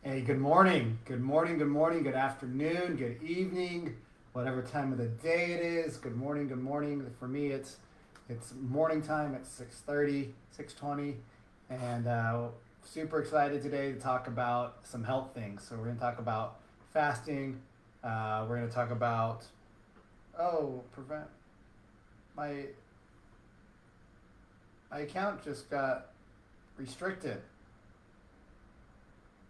Hey, good morning. Good morning, good morning, good afternoon, good evening, whatever time of the day it is. Good morning, good morning. For me it's morning time at 6:30, 6:20, and super excited today to talk about some health things. So we're going to talk about fasting. We're going to talk about prevent my my account just got restricted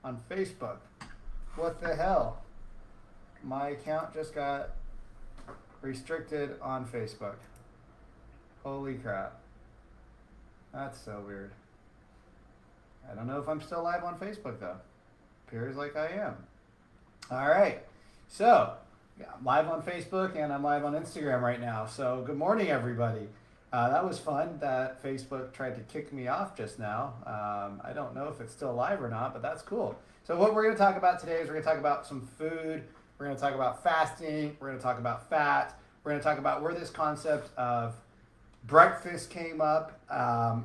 on Facebook. What the hell? My account just got restricted on Facebook. Holy crap. That's so weird. I don't know if I'm still live on Facebook though. Appears like I am. All right. So, yeah, I'm live on Facebook and I'm live on Instagram right now. So, good morning, everybody. That was fun that Facebook tried to kick me off just now. I don't know if it's still live or not, but that's cool. So what we're going to talk about today is we're going to talk about some food. We're going to talk about fasting. We're going to talk about fat. We're going to talk about where this concept of breakfast came up.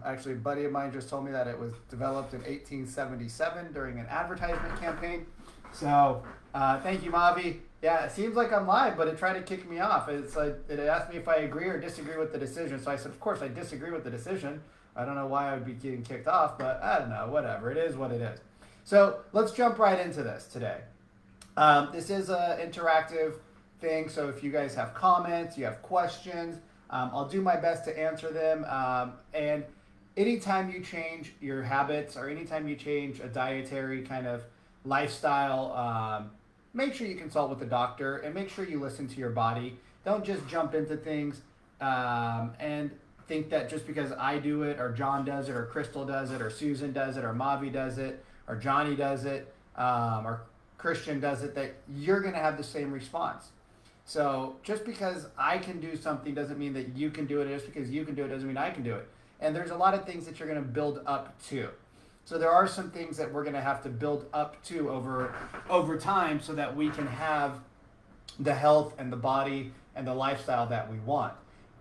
Actually, a buddy of mine just told me that it was developed in 1877 during an advertisement campaign. So thank you, Mavi. Yeah, it seems like I'm live, but it tried to kick me off. It's like it asked me if I agree or disagree with the decision. So I said, of course, I disagree with the decision. I don't know why I would be getting kicked off, but I don't know. Whatever. It is what it is. So let's jump right into this today. This is an interactive thing. So if you guys have comments, you have questions, I'll do my best to answer them. And anytime you change your habits or anytime you change a dietary kind of lifestyle, make sure you consult with the doctor and make sure you listen to your body. Don't just jump into things and think that just because I do it or John does it or Crystal does it or Susan does it or Mavi does it or Johnny does it or Christian does it, that you're going to have the same response. So just because I can do something doesn't mean that you can do it. Just because you can do it doesn't mean I can do it. And there's a lot of things that you're going to build up to. So there are some things that we're going to have to build up to over time so that we can have the health and the body and the lifestyle that we want.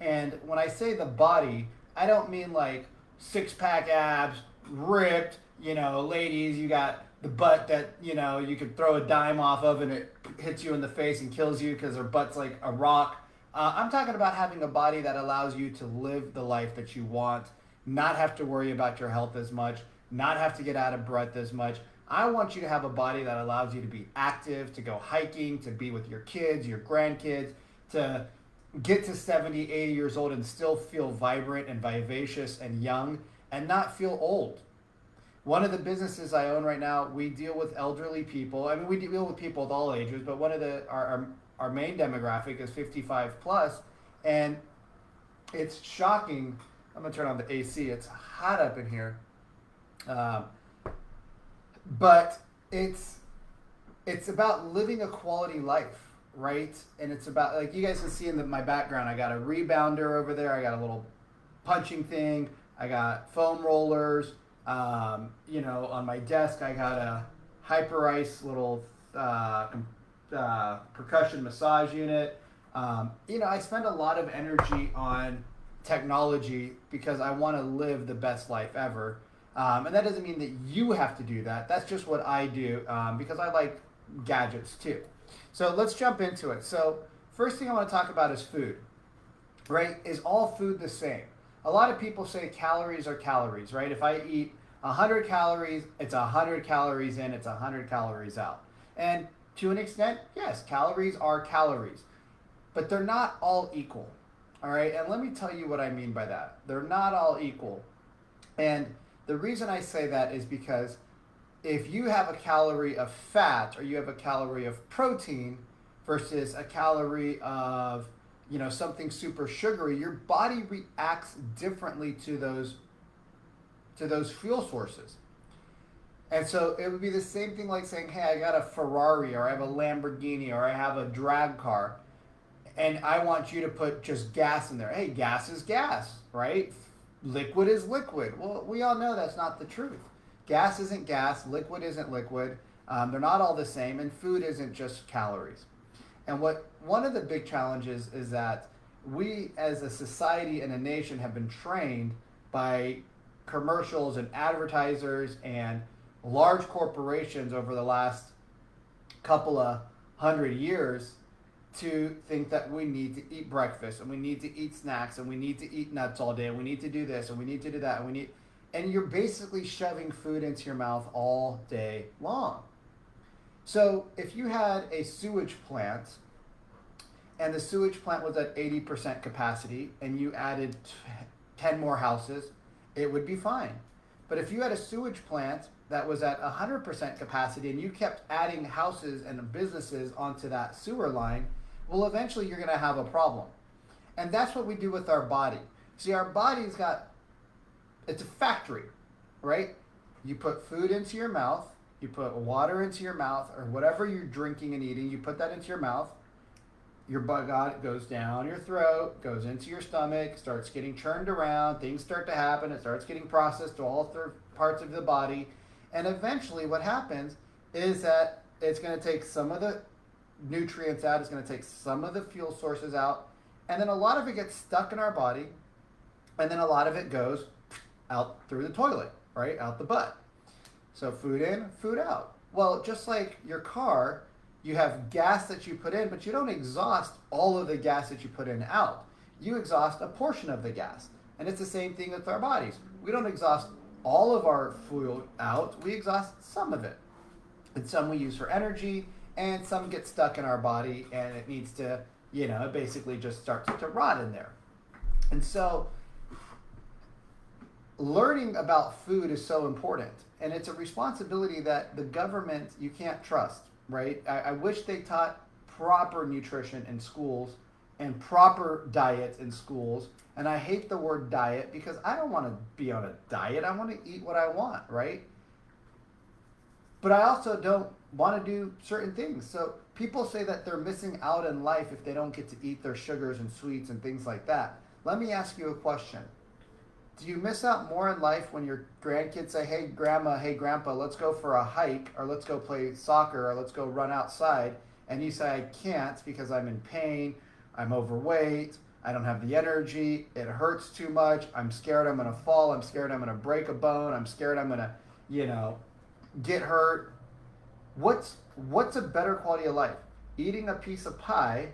And when I say the body, I don't mean like six-pack abs, ripped, ladies, you got the butt that, you could throw a dime off of and it hits you in the face and kills you because their butt's like a rock. I'm talking about having a body that allows you to live the life that you want, not have to worry about your health as much, not have to get out of breath as much. I want you to have a body that allows you to be active, to go hiking, to be with your kids, your grandkids, to get to 70, 80 years old and still feel vibrant and vivacious and young and not feel old. One of the businesses I own right now, we deal with elderly people. I mean, we deal with people of all ages, but one of our main demographic is 55 plus, and it's shocking. I'm gonna turn on the AC. It's hot up in here. But it's about living a quality life, right? And it's about, like you guys can see in my background, I got a rebounder over there. I got a little punching thing. I got foam rollers. On my desk, I got a Hyperice little percussion massage unit. I spend a lot of energy on technology because I want to live the best life ever. And that doesn't mean that you have to do that. That's just what I do because I like gadgets too. So let's jump into it. So first thing I want to talk about is food, right? Is all food the same? A lot of people say calories are calories, right? If I eat 100 calories, it's 100 calories in, it's 100 calories out. And to an extent, yes, calories are calories, but they're not all equal, all right? And let me tell you what I mean by that. They're not all equal. And the reason I say that is because if you have a calorie of fat or you have a calorie of protein versus a calorie of something super sugary, your body reacts differently to those fuel sources. And so it would be the same thing like saying, hey, I got a Ferrari or I have a Lamborghini or I have a drag car and I want you to put just gas in there. Hey, gas is gas, right? Liquid is liquid. Well, we all know that's not the truth. Gas isn't gas, liquid isn't liquid. They're not all the same, and food isn't just calories. And one of the big challenges is that we as a society and a nation have been trained by commercials and advertisers and large corporations over the last couple of 100 years to think that we need to eat breakfast and we need to eat snacks and we need to eat nuts all day and we need to do this and we need to do that and you're basically shoving food into your mouth all day long. So if you had a sewage plant and the sewage plant was at 80% capacity and you added 10 more houses, it would be fine. But if you had a sewage plant that was at 100% capacity and you kept adding houses and businesses onto that sewer line, well, eventually you're going to have a problem. And that's what we do with our body. See, our body's got, it's a factory, right? You put food into your mouth, you put water into your mouth, or whatever you're drinking and eating, you put that into your mouth. Your gut goes down your throat, goes into your stomach, starts getting churned around, things start to happen, it starts getting processed to all parts of the body. And eventually what happens is that it's going to take some of the nutrients out, it's going to take some of the fuel sources out, and then a lot of it gets stuck in our body, and then a lot of it goes out through the toilet, right? Out the butt. So food in, food out. Well, just like your car, you have gas that you put in, but you don't exhaust all of the gas that you put in out. You exhaust a portion of the gas. And it's the same thing with our bodies. We don't exhaust all of our fuel out, we exhaust some of it. And some we use for energy, and some get stuck in our body and it needs to, it basically just starts to rot in there. And so learning about food is so important. And it's a responsibility that the government, you can't trust, right? I wish they taught proper nutrition in schools and proper diet in schools. And I hate the word diet because I don't want to be on a diet. I want to eat what I want, right? But I also don't want to do certain things. So people say that they're missing out in life if they don't get to eat their sugars and sweets and things like that. Let me ask you a question. Do you miss out more in life when your grandkids say, hey, grandma, hey, grandpa, let's go for a hike, or let's go play soccer, or let's go run outside, and you say, I can't because I'm in pain, I'm overweight, I don't have the energy, it hurts too much, I'm scared I'm going to fall, I'm scared I'm going to break a bone, I'm scared I'm going to, get hurt. What's a better quality of life? Eating a piece of pie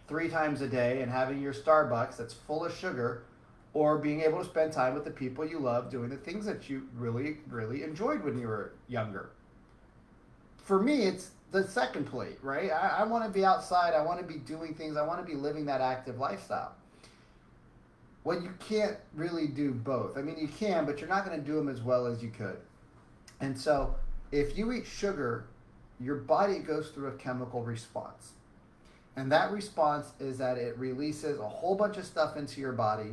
3 times a day and having your Starbucks that's full of sugar, or being able to spend time with the people you love doing the things that you really, really enjoyed when you were younger? For me, it's the second plate, right? I want to be outside. I want to be doing things. I want to be living that active lifestyle. Well, you can't really do both. I mean, you can, but you're not going to do them as well as you could. And so if you eat sugar, your body goes through a chemical response. And that response is that it releases a whole bunch of stuff into your body,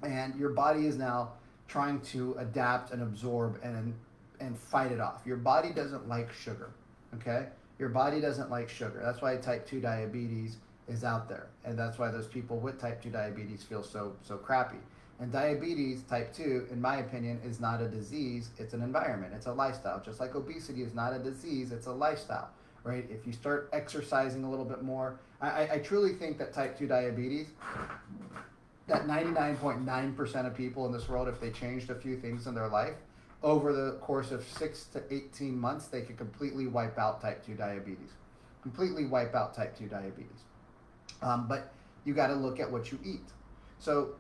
and your body is now trying to adapt and absorb and fight it off. Your body doesn't like sugar, okay? Your body doesn't like sugar. That's why type 2 diabetes is out there. And that's why those people with type 2 diabetes feel so crappy. And diabetes type 2, in my opinion, is not a disease. It's an environment. It's a lifestyle. Just like obesity is not a disease. It's a lifestyle, right? If you start exercising a little bit more, I truly think that type 2 diabetes, that 99.9% of people in this world, if they changed a few things in their life, over the course of 6 to 18 months, they could completely wipe out type 2 diabetes. Completely wipe out type 2 diabetes. But you got to look at what you eat. So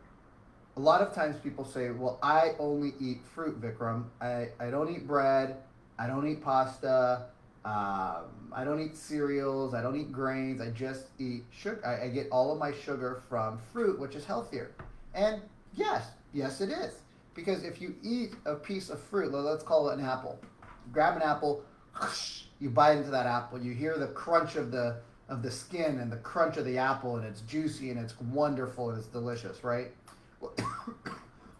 a lot of times people say, well, I only eat fruit, Vikram. I don't eat bread. I don't eat pasta. I don't eat cereals. I don't eat grains. I just eat sugar. I get all of my sugar from fruit, which is healthier. And yes, it is. Because if you eat a piece of fruit, let's call it an apple. Grab an apple, you bite into that apple. You hear the crunch of the skin and the crunch of the apple, and it's juicy and it's wonderful and it's delicious, right?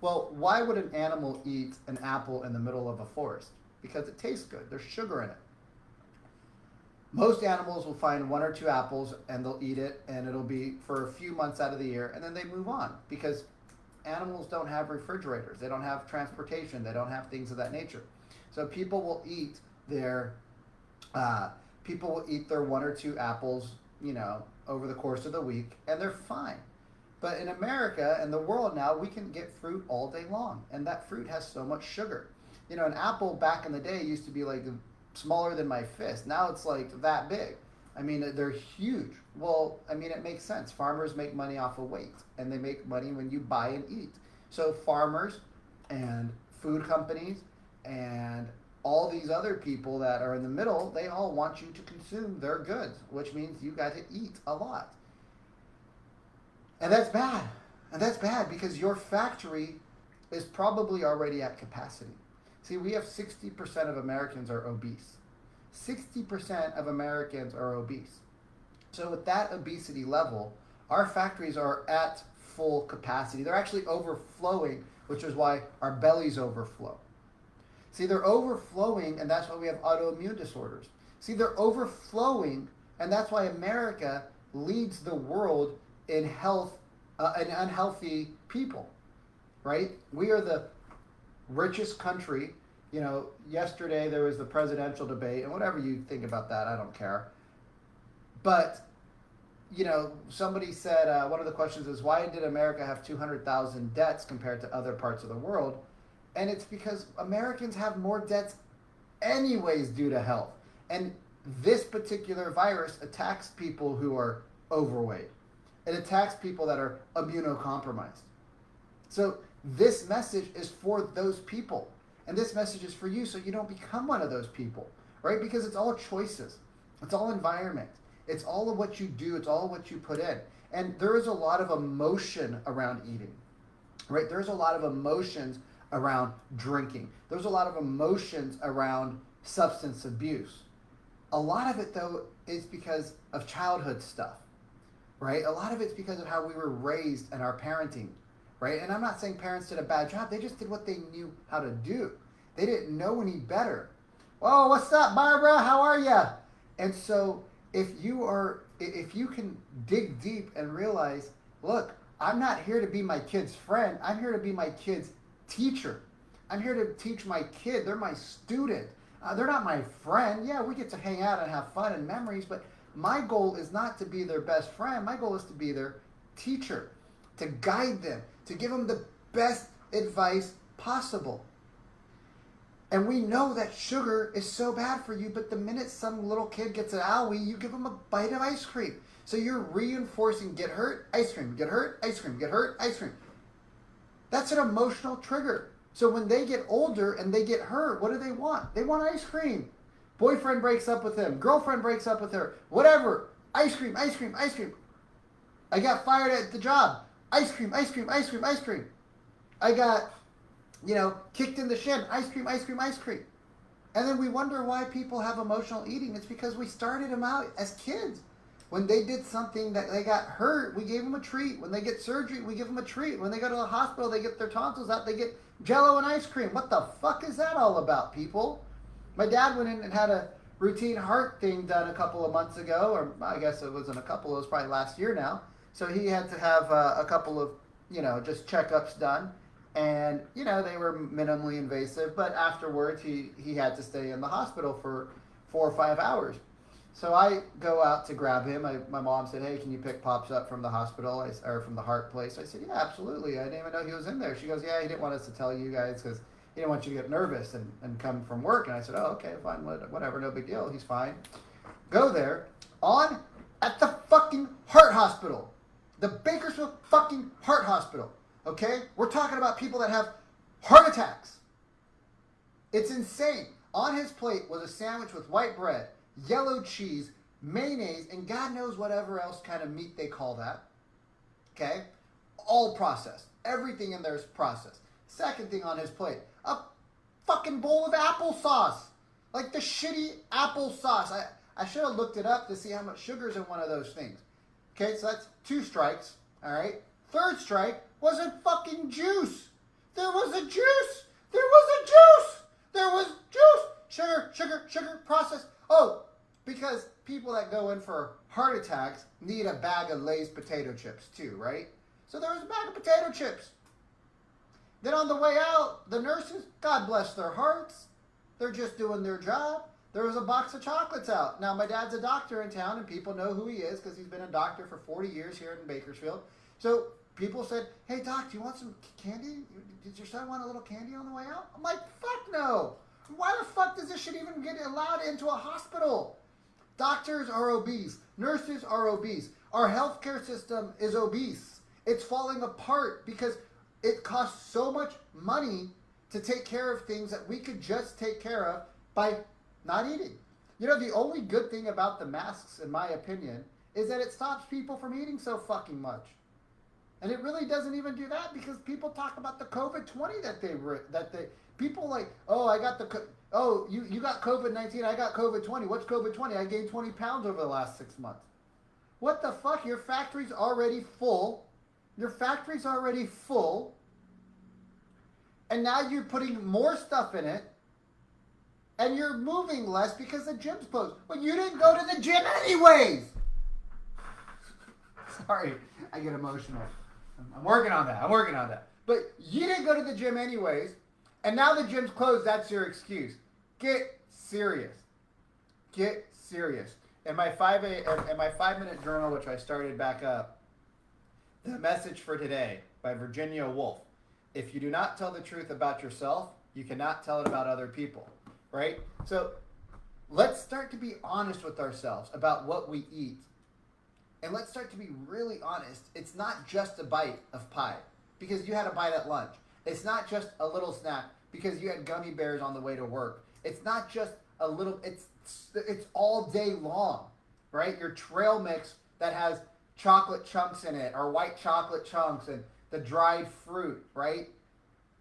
Well, why would an animal eat an apple in the middle of a forest? Because it tastes good. There's sugar in it. Most animals will find 1 or 2 apples and they'll eat it, and it'll be for a few months out of the year, and then they move on, because animals don't have refrigerators. They don't have transportation. They don't have things of that nature. So people will eat their 1 or 2 apples, over the course of the week, and they're fine. But in America and the world now, we can get fruit all day long, and that fruit has so much sugar. An apple back in the day used to be like smaller than my fist. Now it's like that big. I mean, they're huge. Well, I mean, it makes sense. Farmers make money off of weight, and they make money when you buy and eat. So farmers and food companies and all these other people that are in the middle, they all want you to consume their goods, which means you got to eat a lot. And that's bad. And that's bad because your factory is probably already at capacity. See, we have 60% of Americans are obese. 60% of Americans are obese. So with that obesity level, our factories are at full capacity. They're actually overflowing, which is why our bellies overflow. See, they're overflowing, and that's why we have autoimmune disorders. See, they're overflowing, and that's why America leads the world in health and unhealthy people, right? We are the richest country. Yesterday there was the presidential debate, and whatever you think about that, I don't care. But, somebody said, one of the questions is, why did America have 200,000 deaths compared to other parts of the world? And it's because Americans have more deaths anyways due to health. And this particular virus attacks people who are overweight. It attacks people that are immunocompromised. So this message is for those people. And this message is for you so you don't become one of those people, right? Because it's all choices. It's all environment. It's all of what you do. It's all of what you put in. And there is a lot of emotion around eating, right? There's a lot of emotions around drinking. There's a lot of emotions around substance abuse. A lot of it, though, is because of childhood stuff, right? A lot of it's because of how we were raised and our parenting, right? And I'm not saying parents did a bad job. They just did what they knew how to do. They didn't know any better. Oh, what's up, Barbara? How are you? And so if you can dig deep and realize, look, I'm not here to be my kid's friend. I'm here to be my kid's teacher. I'm here to teach my kid. They're my student. They're not my friend. Yeah, we get to hang out and have fun and memories, but my goal is not to be their best friend. My goal is to be their teacher, to guide them, to give them the best advice possible. And we know that sugar is so bad for you, but the minute some little kid gets an owie, you give them a bite of ice cream. So you're reinforcing get hurt, ice cream, get hurt, ice cream, get hurt, ice cream. That's an emotional trigger. So when they get older and they get hurt, what do they want? They want ice cream. Boyfriend breaks up with him. Girlfriend breaks up with her. Whatever. Ice cream, ice cream, ice cream. I got fired at the job. Ice cream, ice cream, ice cream, ice cream. I got, kicked in the shin. Ice cream, ice cream, ice cream. And then we wonder why people have emotional eating. It's because we started them out as kids. When they did something that they got hurt, we gave them a treat. When they get surgery, we give them a treat. When they go to the hospital, they get their tonsils out, they get Jell-O and ice cream. What the fuck is that all about, people? My dad went in and had a routine heart thing done a couple of months ago, or I guess it wasn't a couple, it was probably last year now. So he had to have a couple of, just checkups done. And, they were minimally invasive, but afterwards he had to stay in the hospital for 4 or 5 hours. So I go out to grab him. My mom said, hey, can you pick Pops up from the hospital or from the heart place? I said, yeah, absolutely. I didn't even know he was in there. She goes, yeah, he didn't want us to tell you guys because he didn't want you to get nervous and come from work. And I said, oh, okay, fine, whatever, no big deal. He's fine. Go there at the fucking heart hospital. The Bakersfield fucking heart hospital. Okay? We're talking about people that have heart attacks. It's insane. On his plate was a sandwich with white bread, yellow cheese, mayonnaise, and God knows whatever else kind of meat they call that. Okay? All processed. Everything in there is processed. Second thing on his plate, a fucking bowl of applesauce. Like the shitty applesauce. I should have looked it up to see how much sugar's in one of those things. Okay, so that's 2 strikes. All right? Third strike wasn't fucking juice. There was a juice. There was a juice. There was juice. Sugar, sugar, sugar, processed. Oh, because people that go in for heart attacks need a bag of Lay's potato chips too, right? So there was a bag of potato chips. Then on the way out, the nurses, God bless their hearts, they're just doing their job. There was a box of chocolates out. Now, my dad's a doctor in town, and people know who he is because he's been a doctor for 40 years here in Bakersfield. So People said, hey, doc, do you want some candy? Did your son want a little candy on the way out? I'm like, fuck no. Why the fuck does this shit even get allowed into a hospital? Doctors are obese. Nurses are obese. Our healthcare system is obese. It's falling apart because it costs so much money to take care of things that we could just take care of by not eating. You know, the only good thing about the masks, in my opinion, is that it stops people from eating so fucking much. And it really doesn't even do that because people talk about the COVID-20 that they people like, oh, I got you got COVID-19, I got COVID-20. What's COVID-20? I gained 20 pounds over the last 6 months. What the fuck? Your factory's already full. And now you're putting more stuff in it. And you're moving less because the gym's closed. But you didn't go to the gym anyways. Sorry, I get emotional. I'm working on that. But you didn't go to the gym anyways. And now the gym's closed. That's your excuse. Get serious. In my 5-minute journal, which I started back up, the message for today by Virginia Woolf. If you do not tell the truth about yourself, you cannot tell it about other people. Right? So let's start to be honest with ourselves about what we eat. And let's start to be really honest. It's not just a bite of pie because you had a bite at lunch. It's not just a little snack because you had gummy bears on the way to work. It's not just a little, it's all day long, right? Your trail mix that has chocolate chunks in it or white chocolate chunks and the dried fruit, right?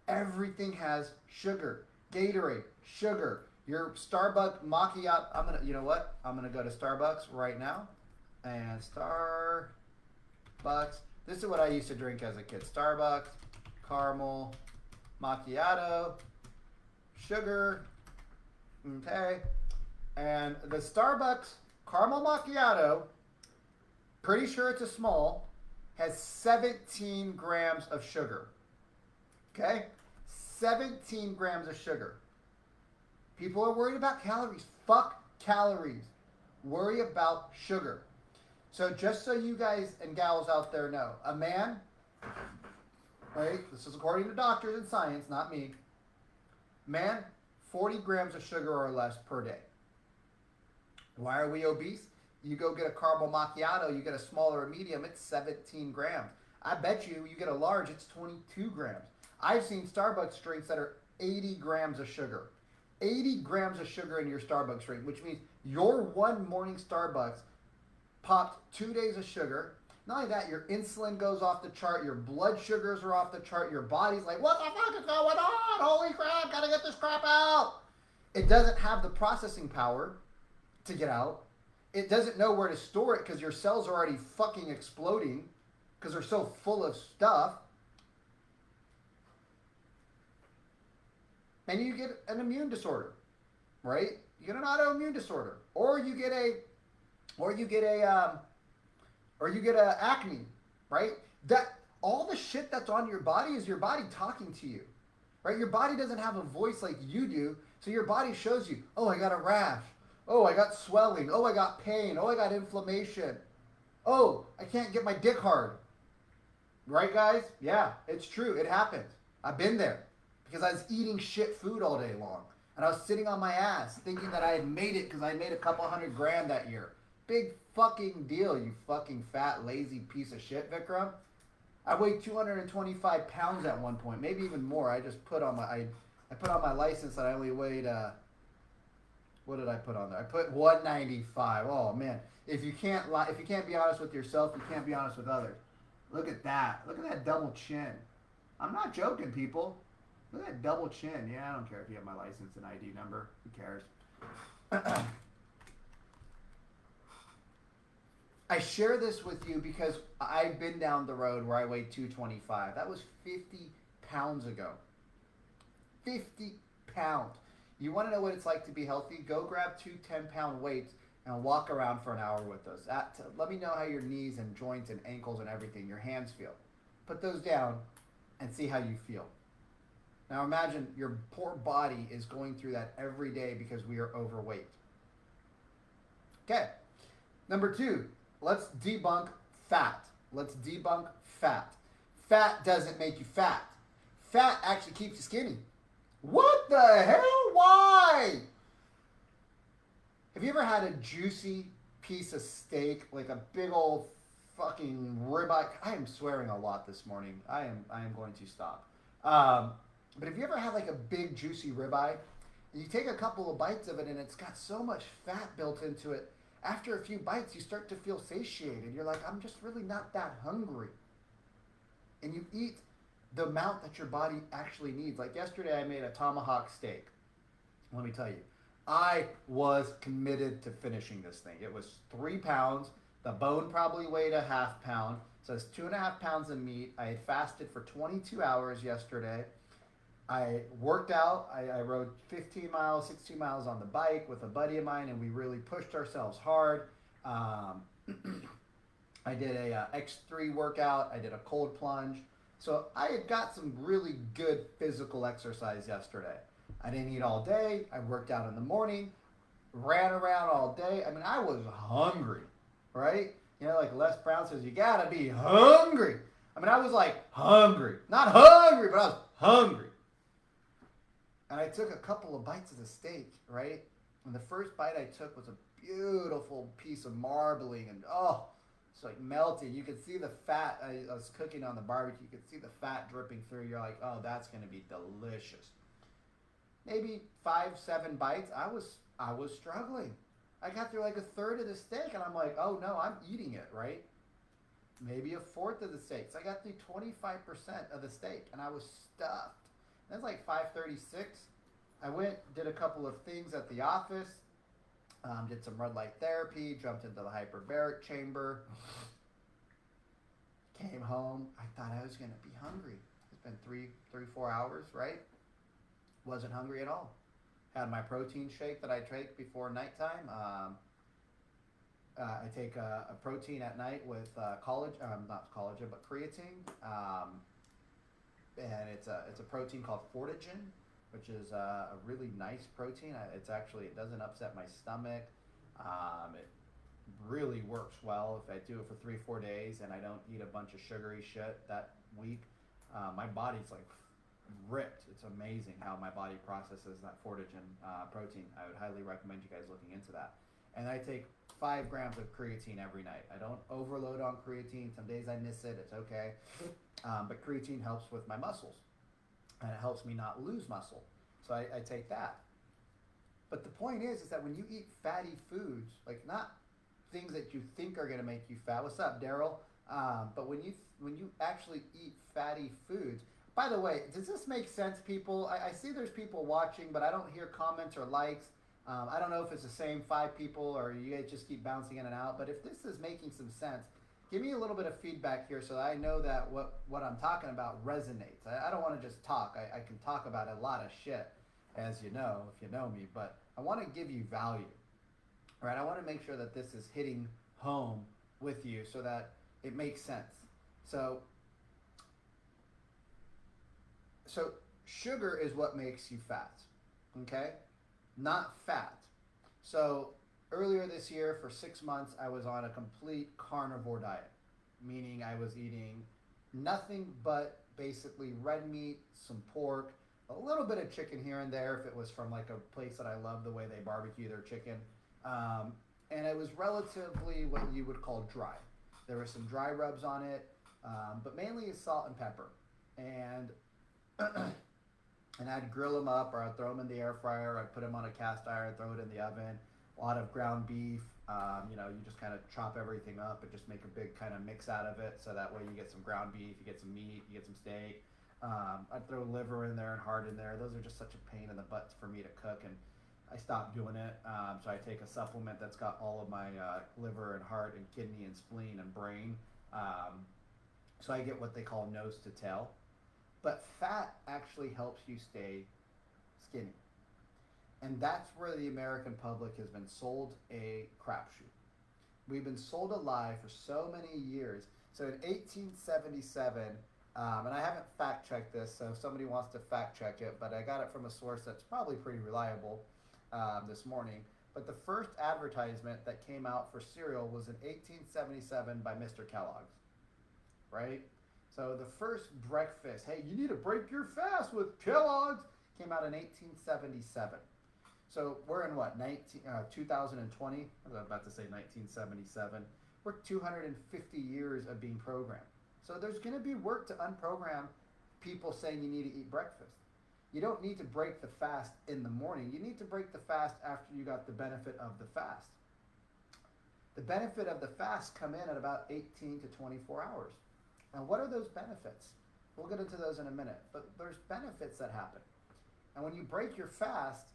Everything has sugar. Gatorade, sugar, your Starbucks macchiato. You know what? I'm gonna go to Starbucks right now. And Starbucks. This is what I used to drink as a kid. Starbucks, caramel, macchiato, sugar. Okay. And the Starbucks caramel macchiato, pretty sure it's a small, has 17 grams of sugar. Okay? 17 grams of sugar. People are worried about calories. Fuck calories. Worry about sugar. So just so you guys and gals out there know, a man, right, this is according to doctors and science, not me, man, 40 grams of sugar or less per day. Why are we obese? You go get a caramel macchiato, you get a small or a medium, it's 17 grams. I bet you get a large, it's 22 grams. I've seen Starbucks drinks that are 80 grams of sugar. 80 grams of sugar in your Starbucks drink, which means your one morning Starbucks popped 2 days of sugar. Not only that, your insulin goes off the chart, your blood sugars are off the chart, your body's like, what the fuck is going on? Holy crap, gotta get this crap out. It doesn't have the processing power to get out. It doesn't know where to store it because your cells are already fucking exploding because they're so full of stuff. And you get an immune disorder, right? You get an autoimmune disorder, or you get acne, right? That all the shit that's on your body is your body talking to you, right? Your body doesn't have a voice like you do, so your body shows you, oh, I got a rash, oh, I got swelling, oh, I got pain, oh, I got inflammation, oh, I can't get my dick hard, right, guys? Yeah, it's true, it happens. I've been there. Because I was eating shit food all day long. And I was sitting on my ass thinking that I had made it because I made a couple $100,000 that year. Big fucking deal, you fucking fat, lazy piece of shit, Vikram. I weighed 225 pounds at one point, maybe even more. I just put on I put on my license that I only weighed, what did I put on there? I put 195. Oh, man. If you can't be honest with yourself, you can't be honest with others. Look at that. Look at that double chin. I'm not joking, people. Look at that double chin. Yeah, I don't care if you have my license and ID number. Who cares? I share this with you because I've been down the road where I weighed 225. That was 50 pounds ago. 50 pounds. You want to know what it's like to be healthy? Go grab 2 10-pound weights and walk around for an hour with us. Let me know how your knees and joints and ankles and everything, your hands feel. Put those down and see how you feel. Now imagine your poor body is going through that every day because we are overweight. Okay. Number 2, let's debunk fat. Let's debunk fat. fat doesn't make you fat. Fat actually keeps you skinny. What the hell? Why? Have you ever had a juicy piece of steak, like a big old fucking ribeye? I am swearing a lot this morning. I am going to stop. But have you ever had like a big juicy ribeye? And you take a couple of bites of it, and it's got so much fat built into it. After a few bites, you start to feel satiated. You're like, I'm just really not that hungry. And you eat the amount that your body actually needs. Like yesterday, I made a tomahawk steak. Let me tell you, I was committed to finishing this thing. It was 3 pounds. The bone probably weighed a half pound. So it's 2.5 pounds of meat. I had fasted for 22 hours yesterday. I worked out. I rode 15 miles, 16 miles on the bike with a buddy of mine, and we really pushed ourselves hard. I did a X3 workout. I did a cold plunge. So I had got some really good physical exercise yesterday. I didn't eat all day. I worked out in the morning, ran around all day. I mean, I was hungry, right? You know, like Les Brown says, you gotta be hungry. I mean, I was like hungry. Not hungry, but I was hungry. And I took a couple of bites of the steak, right? And the first bite I took was a beautiful piece of marbling, and oh, it's like melted. You could see the fat. I was cooking on the barbecue. You could see the fat dripping through. You're like, oh, that's gonna be delicious. Maybe 5-7 bites. I was struggling. I got through like a third of the steak, and I'm like, oh no, I'm eating it, right? Maybe a fourth of the steak. So I got through 25% of the steak, and I was stuffed. That's like 5:36. I went, did a couple of things at the office, did some red light therapy, jumped into the hyperbaric chamber, came home. I thought I was going to be hungry. It's been 4 hours, right? Wasn't hungry at all. Had my protein shake that I take before nighttime. I take a protein at night with not collagen, but creatine. And it's a protein called Fortigen, which is a really nice protein. It doesn't upset my stomach. It really works well if I do it for 3-4 days and I don't eat a bunch of sugary shit that week. My body's like ripped. It's amazing how my body processes that Fortigen protein. I would highly recommend you guys looking into that. And I take 5 grams of creatine every night. I don't overload on creatine. Some days I miss it. It's okay. But creatine helps with my muscles. And it helps me not lose muscle. So I take that. But the point is that when you eat fatty foods, like not things that you think are going to make you fat. What's up, Daryl? But when you actually eat fatty foods. By the way, does this make sense, people? I see there's people watching, but I don't hear comments or likes. I don't know if it's the same 5 people or you guys just keep bouncing in and out. But if this is making some sense, give me a little bit of feedback here so that I know that what I'm talking about resonates. I don't want to just talk. I can talk about a lot of shit, as you know, if you know me. But I want to give you value, right? I want to make sure that this is hitting home with you so that it makes sense. So sugar is what makes you fat, okay? Not fat. So earlier this year, for 6 months, I was on a complete carnivore diet, meaning I was eating nothing but basically red meat, some pork, a little bit of chicken here and there if it was from like a place that I love the way they barbecue their chicken. And it was relatively what you would call dry. There were some dry rubs on it, but mainly it's salt and pepper. And I'd grill them up, or I'd throw them in the air fryer, I'd put them on a cast iron, throw it in the oven. A lot of ground beef, you just kind of chop everything up and just make a big kind of mix out of it, so that way you get some ground beef, you get some meat, you get some steak. I'd throw liver in there and heart in there. Those are just such a pain in the butt for me to cook, and I stopped doing it. So I take a supplement that's got all of my liver and heart and kidney and spleen and brain. So I get what they call nose to tail. But fat actually helps you stay skinny. And that's where the American public has been sold a crapshoot. We've been sold a lie for so many years. So in 1877, and I haven't fact checked this, so if somebody wants to fact check it, but I got it from a source that's probably pretty reliable this morning. But the first advertisement that came out for cereal was in 1877 by Mr. Kellogg's, right? So the first breakfast, hey, you need to break your fast with Kellogg's, came out in 1877. So we're in what, 2020? I was about to say 1977. We're 250 years of being programmed. So there's going to be work to unprogram people saying you need to eat breakfast. You don't need to break the fast in the morning. You need to break the fast after you got the benefit of the fast. The benefit of the fast come in at about 18 to 24 hours. And what are those benefits? We'll get into those in a minute. But there's benefits that happen. And when you break your fast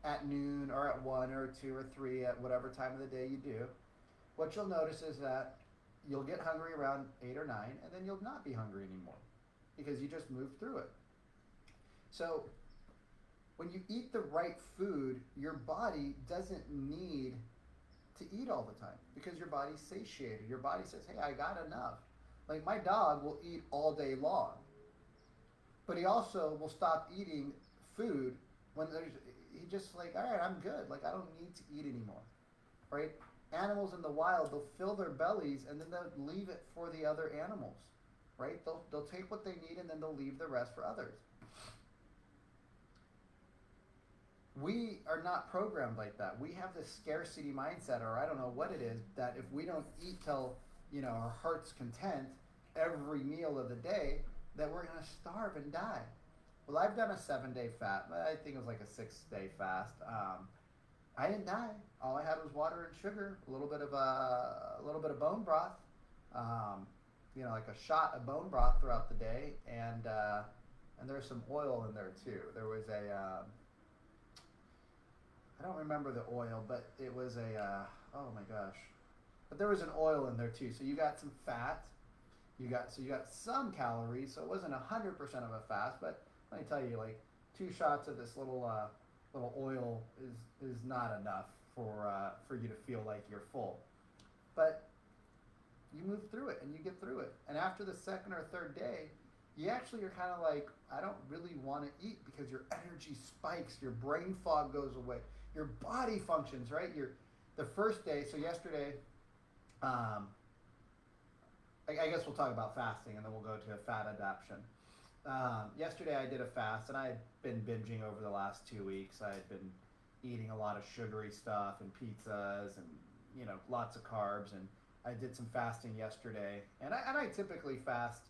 at noon or at 1 or 2 or 3, at whatever time of the day you do, what you'll notice is that you'll get hungry around 8 or 9, and then you'll not be hungry anymore because you just moved through it. So when you eat the right food, your body doesn't need to eat all the time because your body's satiated. Your body says, hey, I got enough. Like my dog will eat all day long, but he also will stop eating food when he just like, all right, I'm good. Like I don't need to eat anymore, right? Animals in the wild, they'll fill their bellies and then they'll leave it for the other animals, right? They'll take what they need and then they'll leave the rest for others. We are not programmed like that. We have this scarcity mindset, or I don't know what it is, that if we don't eat till, our heart's content every meal of the day, that we're going to starve and die. Well, I've done a 7-day fast. I think it was like a 6-day fast. I didn't die. All I had was water and sugar, a little bit of bone broth, like a shot of bone broth throughout the day, and there's some oil in there too. There was I don't remember the oil, but it was oh my gosh. But there was an oil in there too. So you got some fat, you got some calories, so it wasn't 100% of a fast, but let me tell you, like 2 shots of this little oil is not enough for you to feel like you're full. But you move through it and you get through it. And after the 2nd or 3rd day, you actually are kind of like, I don't really want to eat because your energy spikes, your brain fog goes away, your body functions, right? The first day, so yesterday, I guess we'll talk about fasting and then we'll go to a fat adaption. Yesterday I did a fast and I had been binging over the last 2 weeks. I had been eating a lot of sugary stuff and pizzas and, lots of carbs, and I did some fasting yesterday. And I typically fast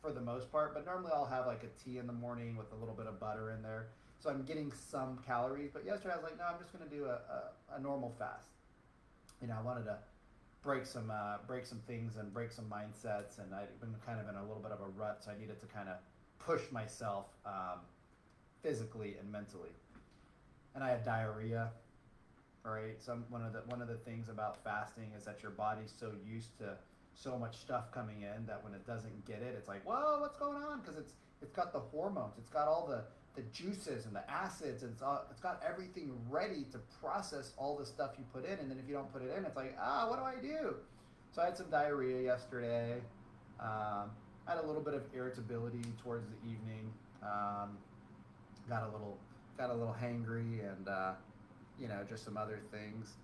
for the most part, but normally I'll have like a tea in the morning with a little bit of butter in there. So I'm getting some calories, but yesterday I was like, no, I'm just going to do a normal fast. I wanted to break some things and break some mindsets, and I'd been kind of in a little bit of a rut, so I needed to kind of push myself physically and mentally. And I had diarrhea. All right, so one of the things about fasting is that your body's so used to so much stuff coming in that when it doesn't get it, it's like, whoa, what's going on? Because it's got the hormones, it's got all the juices and the acids, and it's got everything ready to process all the stuff you put in, and then if you don't put it in, it's like, what do I do? So I had some diarrhea yesterday. I had a little bit of irritability towards the evening. Got a little hangry, and just some other things.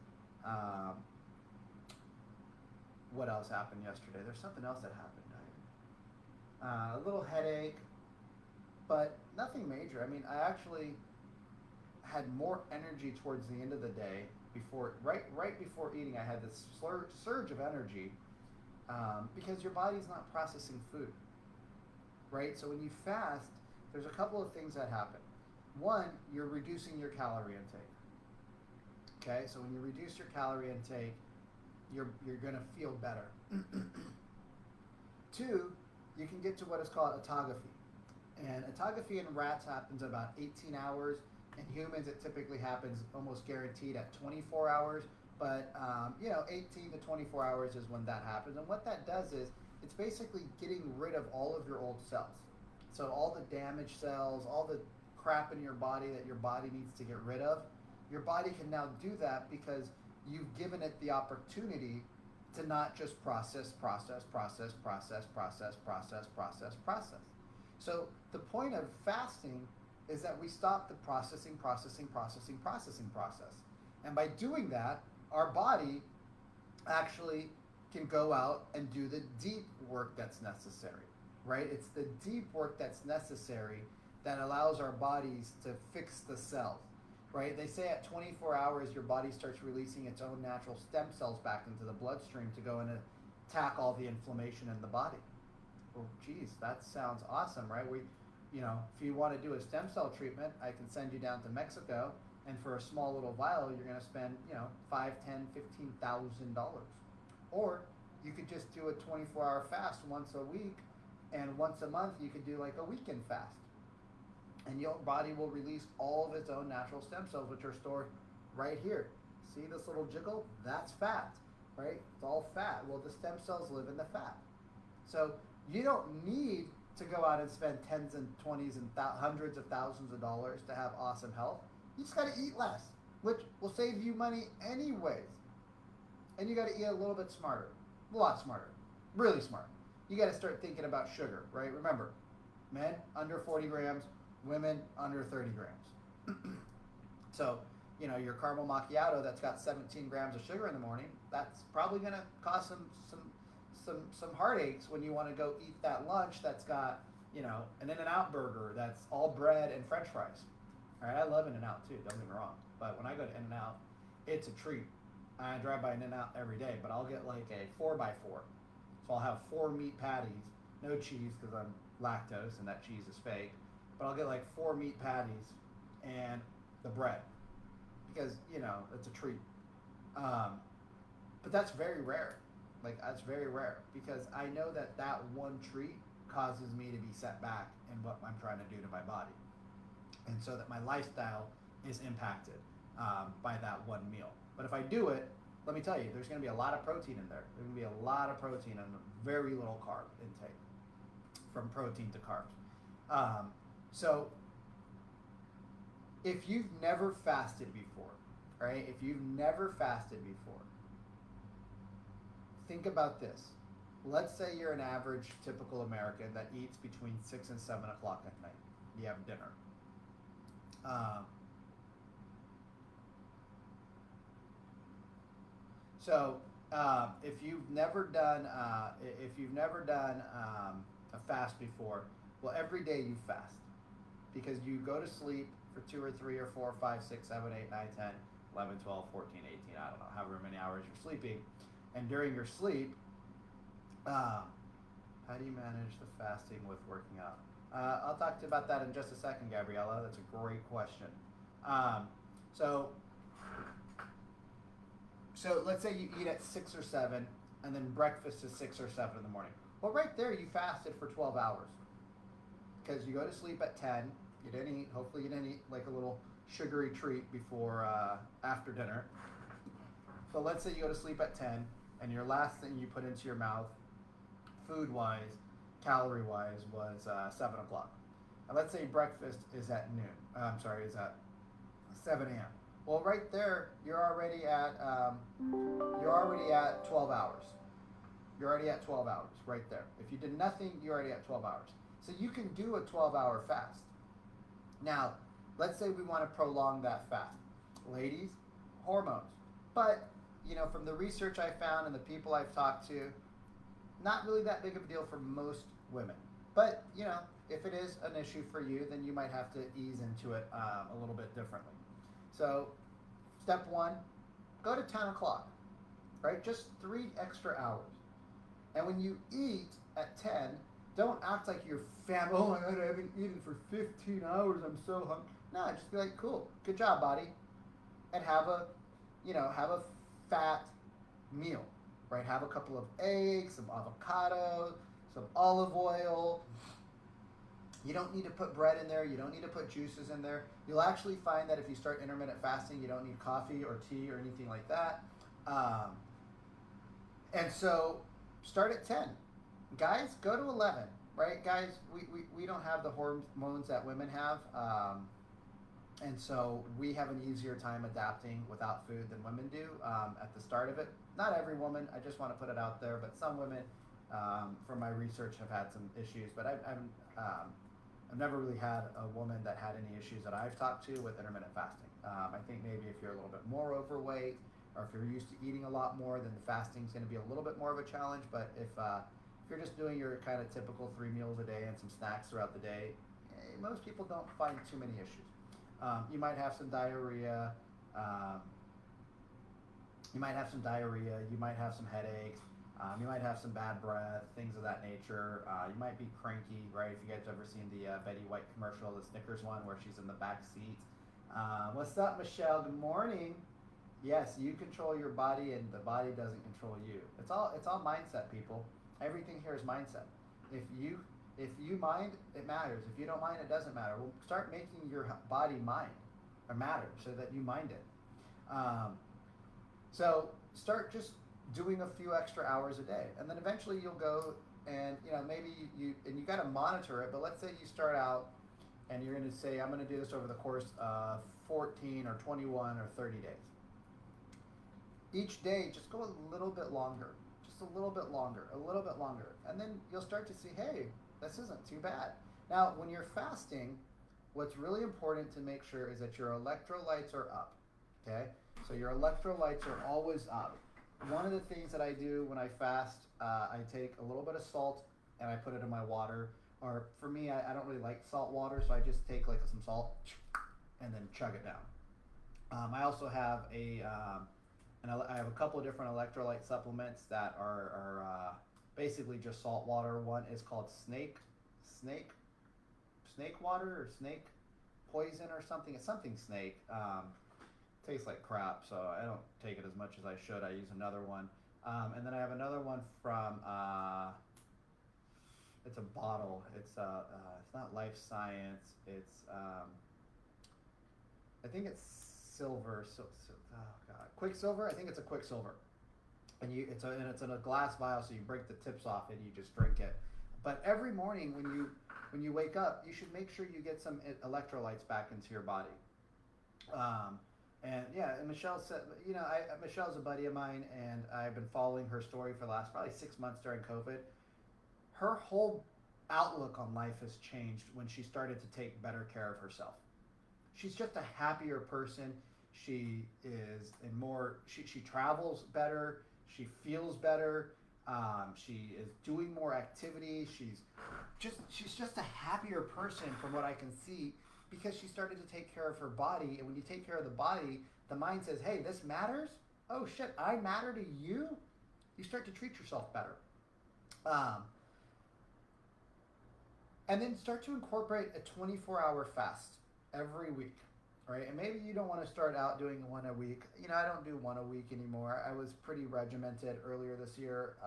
What else happened yesterday? There's something else that happened. A little headache, but nothing major. I mean, I actually had more energy towards the end of the day. Right before eating, I had this surge of energy because your body's not processing food, right? So when you fast, there's a couple of things that happen. One, you're reducing your calorie intake. Okay, so when you reduce your calorie intake, you're going to feel better. 2, you can get to what is called autophagy. And autophagy in rats happens in about 18 hours. In humans, it typically happens almost guaranteed at 24 hours. But, 18 to 24 hours is when that happens. And what that does is it's basically getting rid of all of your old cells. So all the damaged cells, all the crap in your body that your body needs to get rid of, your body can now do that because you've given it the opportunity to not just process. So the point of fasting is that we stop the processing process. And by doing that, our body actually can go out and do the deep work that's necessary, right? It's the deep work that's necessary that allows our bodies to fix the cells, right? They say at 24 hours, your body starts releasing its own natural stem cells back into the bloodstream to go and attack all the inflammation in the body. Well, geez, that sounds awesome, right? If you want to do a stem cell treatment, I can send you down to Mexico, and for a small little vial, you're going to spend, $5, $10, $15,000. Or you could just do a 24-hour fast once a week, and once a month you could do like a weekend fast. And your body will release all of its own natural stem cells, which are stored right here. See this little jiggle? That's fat, right? It's all fat. Well, the stem cells live in the fat. So you don't need to go out and spend tens and twenties and hundreds of thousands of dollars to have awesome health. You just got to eat less, which will save you money anyways. And you got to eat a little bit smarter, a lot smarter, really smart. You got to start thinking about sugar, right? Remember, men under 40 grams, women under 30 grams. So, your caramel macchiato that's got 17 grams of sugar in the morning, that's probably going to cause some heartaches when you want to go eat that lunch that's got, an In-N-Out burger that's all bread and French fries. All right, I love In-N-Out too, don't get me wrong. But when I go to In-N-Out, it's a treat. I drive by In-N-Out every day, but I'll get like a 4x4. So I'll have 4 meat patties, no cheese because I'm lactose and that cheese is fake. But I'll get like 4 meat patties and the bread because, it's a treat. But that's very rare. Like, that's very rare because I know that one treat causes me to be set back in what I'm trying to do to my body. And so that my lifestyle is impacted by that one meal. But if I do it, let me tell you, there's going to be a lot of protein in there. There's going to be a lot of protein and very little carb intake from protein to carbs. So if you've never fasted before, right? If you've never fasted before, think about this. Let's say you're an average typical American that eats between 6 and 7 o'clock at night. You have dinner. So if you've never done a fast before, well, every day you fast because you go to sleep for 2 or 3 or 4 or 5, 6, 7, 8, 9, 10, 11, 12, 14, 18, I don't know, however many hours you're sleeping. And during your sleep, how do you manage the fasting with working out? I'll talk to you about that in just a second, Gabriella. That's a great question. So let's say you eat at 6 or 7, and then breakfast is 6 or 7 in the morning. Well, right there, you fasted for 12 hours. Because you go to sleep at 10, you didn't eat, hopefully you didn't eat like a little sugary treat before, after dinner. So let's say you go to sleep at 10, and your last thing you put into your mouth, food-wise, calorie-wise, was 7 o'clock. And let's say breakfast is at noon. Is at 7 a.m. Well, right there, you're already at 12 hours. You're already at 12 hours right there. If you did nothing, you're already at 12 hours. So you can do a 12-hour fast. Now, let's say we want to prolong that fast. Ladies, hormones. But, from the research I found and the people I've talked to, not really that big of a deal for most women. But, if it is an issue for you, then you might have to ease into it a little bit differently. So, step 1, go to 10 o'clock, right? Just 3 extra hours. And when you eat at 10, don't act like you're fat. Oh my God, I haven't eaten for 15 hours. I'm so hungry. No, just be like, cool, good job, body. And have a fat meal, right? Have a couple of eggs, some avocado, some olive oil. You don't need to put bread in there. You don't need to put juices in there. You'll actually find that if you start intermittent fasting, you don't need coffee or tea or anything like that. And so start at 10. Guys, go to 11, right? Guys, we don't have the hormones that women have. And so we have an easier time adapting without food than women do at the start of it. Not every woman, I just want to put it out there, but some women, from my research, have had some issues. But I've never really had a woman that had any issues that I've talked to with intermittent fasting. I think maybe if you're a little bit more overweight or if you're used to eating a lot more, then the fasting is going to be a little bit more of a challenge. But if you're just doing your kind of typical 3 meals a day and some snacks throughout the day, most people don't find too many issues. You might have some diarrhea. You might have some headaches. You might have some bad breath, things of that nature. You might be cranky, right? If you guys ever seen the Betty White commercial, the Snickers one, where she's in the back seat. What's up, Michelle? Good morning. Yes, you control your body, and the body doesn't control you. It's all mindset, people. Everything here is mindset. If you mind, it matters. If you don't mind, it doesn't matter. Well, start making your body mind or matter so that you mind it. So start just doing a few extra hours a day, and then eventually you'll go and maybe you got to monitor it. But let's say you start out and you're going to say, I'm going to do this over the course of 14 or 21 or 30 days. Each day, just go a little bit longer, just a little bit longer, and then you'll start to see, hey, this isn't too bad. Now, when you're fasting, what's really important to make sure is that your electrolytes are up. Okay, so your electrolytes are always up. One of the things that I do when I fast, I take a little bit of salt and I put it in my water. Or for me, I don't really like salt water, so I just take like some salt and then chug it down. I also have I have a couple of different electrolyte supplements that are basically just salt water. One is called snake water or snake poison or something. It's something snake. Tastes like crap, so I don't take it as much as I should. I use another one, and then I have another one from it's a bottle. It's not Life Science. It's I think it's silver. Oh god, Quicksilver. I think it's a Quicksilver, and it's in a glass vial, so you break the tips off and you just drink it. But every morning when you wake up, you should make sure you get some electrolytes back into your body. And Michelle said, Michelle's a buddy of mine, and I've been following her story for the last probably 6 months during COVID. Her whole outlook on life has changed when she started to take better care of herself. She's just a happier person. She is she travels better. She feels better. She is doing more activity. She's just a happier person from what I can see, because she started to take care of her body. And when you take care of the body, the mind says, hey, this matters. Oh shit, I matter to you. You start to treat yourself better. And then start to incorporate a 24-hour fast every week, right? And maybe you don't want to start out doing one a week. I don't do one a week anymore. I was pretty regimented earlier this year.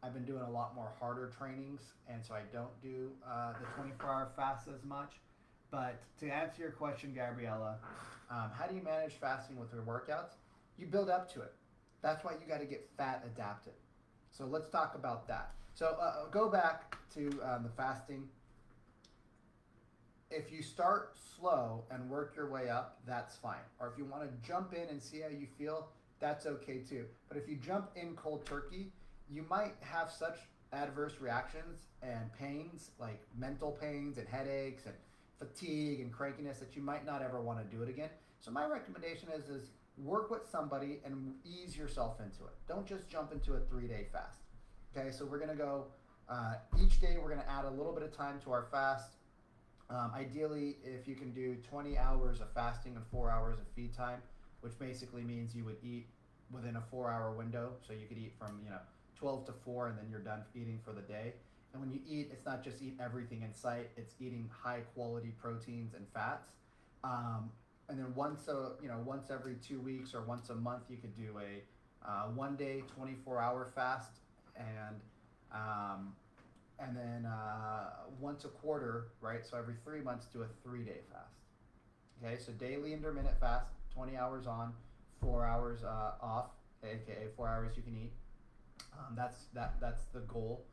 I've been doing a lot more harder trainings, and so I don't do the 24-hour fast as much. But to answer your question, Gabriella, how do you manage fasting with your workouts? You build up to it. That's why you got to get fat adapted. So let's talk about that. So go back to the fasting. If you start slow and work your way up, that's fine. Or if you want to jump in and see how you feel, that's okay too. But if you jump in cold turkey, you might have such adverse reactions and pains, like mental pains and headaches and fatigue and crankiness, that you might not ever want to do it again. So my recommendation is work with somebody and ease yourself into it. Don't just jump into a 3-day fast. Okay, so we're going to go, each day we're going to add a little bit of time to our fast. Ideally, if you can do 20 hours of fasting and 4 hours of feed time, which basically means you would eat within a 4-hour window. So you could eat from 12 to 4, and then you're done eating for the day. And when you eat, it's not just eat everything in sight. It's eating high quality proteins and fats. And then once every 2 weeks or once a month, you could do a 1-day 24-hour fast, and then once a quarter, right? So every 3 months, do a 3-day fast. Okay, so daily intermittent fast, 20 hours on, 4 hours off, aka 4 hours you can eat. That's the goal.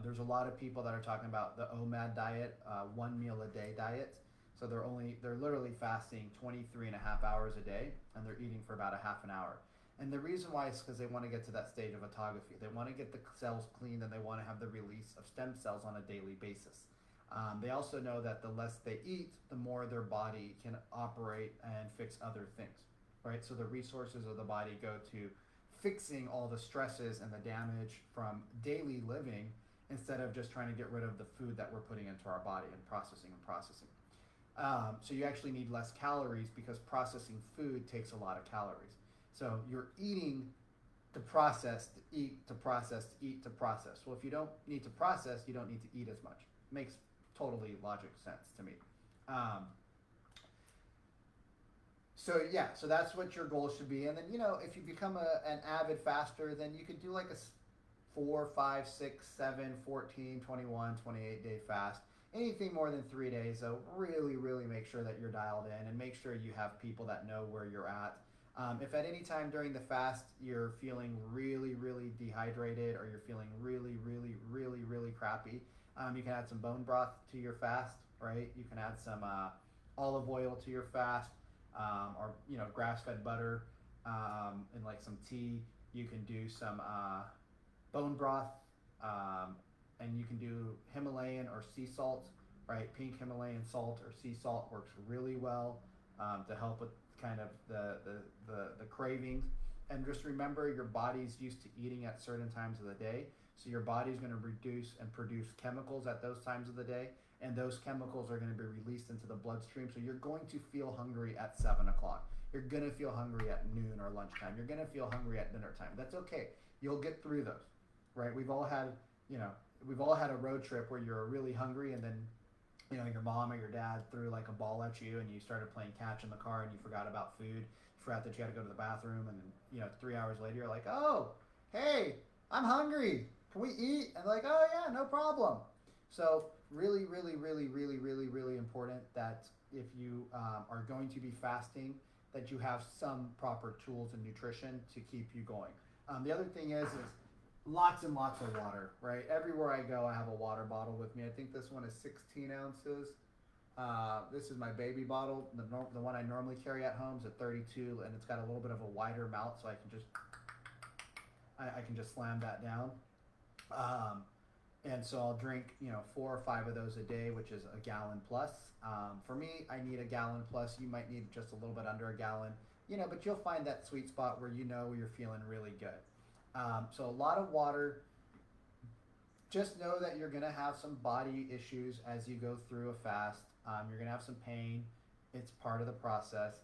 There's a lot of people that are talking about the OMAD diet, 1 meal a day diet. So they're literally fasting 23 and a half hours a day, and they're eating for about a half an hour. And the reason why is because they want to get to that stage of autophagy. They want to get the cells cleaned, and they want to have the release of stem cells on a daily basis. They also know that the less they eat, the more their body can operate and fix other things. right? So the resources of the body go to fixing all the stresses and the damage from daily living instead of just trying to get rid of the food that we're putting into our body and processing and processing. So you actually need less calories because processing food takes a lot of calories. So you're eating to process, to eat, to process, to eat, to process. Well, if you don't need to process, you don't need to eat as much. Makes totally logical sense to me. So yeah, so that's what your goal should be. And then, if you become an avid faster, then you could do like a 4, 5, 6, 7, 14, 21, 28 day fast. Anything more than 3 days, though, really, really make sure that you're dialed in and make sure you have people that know where you're at. If at any time during the fast you're feeling really, really dehydrated or you're feeling really, really, really, really crappy, you can add some bone broth to your fast, right? You can add some olive oil to your fast, or grass-fed butter, and like some tea. You can do some bone broth, and you can do Himalayan or sea salt, right? Pink Himalayan salt or sea salt works really well to help with kind of the cravings. And just remember, your body's used to eating at certain times of the day, so your body's going to reduce and produce chemicals at those times of the day, and those chemicals are going to be released into the bloodstream. So you're going to feel hungry at 7 o'clock. You're going to feel hungry at noon or lunchtime. You're going to feel hungry at dinner time. That's okay. You'll get through those, right? We've all had a road trip where you're really hungry and then your mom or your dad threw like a ball at you and you started playing catch in the car and you forgot about food. You forgot that you had to go to the bathroom, and then 3 hours later you're like, oh, hey, I'm hungry. Can we eat? And like, oh yeah, no problem. So really, really, really, really, really, really important that if you are going to be fasting, that you have some proper tools and nutrition to keep you going. The other thing is lots and lots of water, right? Everywhere I go, I have a water bottle with me. I think this one is 16 ounces. This is my baby bottle. The one I normally carry at home is at 32, and it's got a little bit of a wider mouth, so I can just slam that down. And so I'll drink 4 or 5 of those a day, which is a gallon plus. For me, I need a gallon plus. You might need just a little bit under a gallon, but you'll find that sweet spot where you're feeling really good. So a lot of water. Just know that you're going to have some body issues as you go through a fast. You're going to have some pain. It's part of the process.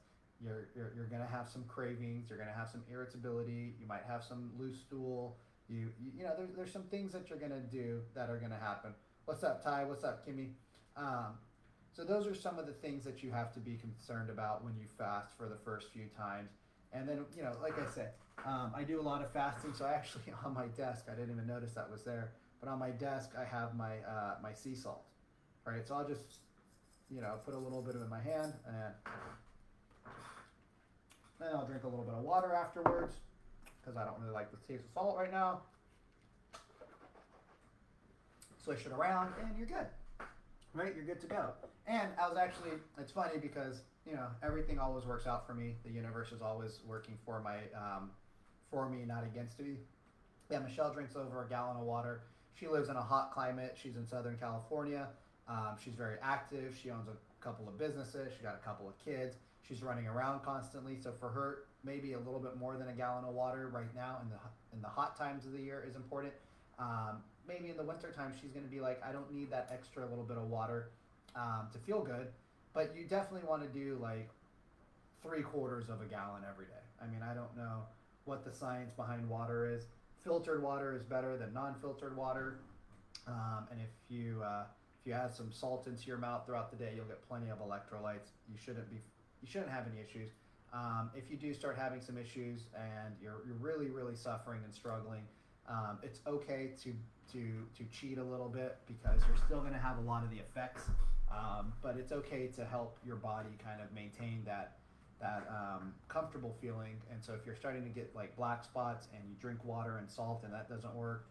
You're going to have some cravings. You're going to have some irritability. You might have some loose stool. There's some things that you're going to do that are going to happen. What's up, Ty? What's up, Kimmy? So those are some of the things that you have to be concerned about when you fast for the first few times. And then, like I said, I do a lot of fasting. So I actually, on my desk, I didn't even notice that was there. But on my desk, I have my sea salt, right? So I'll just, put a little bit of it in my hand, and then I'll drink a little bit of water afterwards, because I don't really like the taste of salt right now. Swish it around, and you're good, right? You're good to go. And it's funny because, everything always works out for me. The universe is always working for me, not against me. Yeah, Michelle drinks over a gallon of water. She lives in a hot climate. She's in Southern California. She's very active. She owns a couple of businesses. She got a couple of kids. She's running around constantly. So for her, maybe a little bit more than a gallon of water right now in the hot times of the year is important. Maybe in the winter time, she's going to be like, I don't need that extra little bit of water to feel good. But you definitely want to do like 3/4 of a gallon every day. I mean, I don't know what the science behind water is. Filtered water is better than non-filtered water, and if you add some salt into your mouth throughout the day, you'll get plenty of electrolytes. You shouldn't have any issues. If you do start having some issues and you're really, really suffering and struggling, it's okay to cheat a little bit because you're still going to have a lot of the effects, but it's okay to help your body kind of maintain that comfortable feeling. And so if you're starting to get like black spots and you drink water and salt and that doesn't work,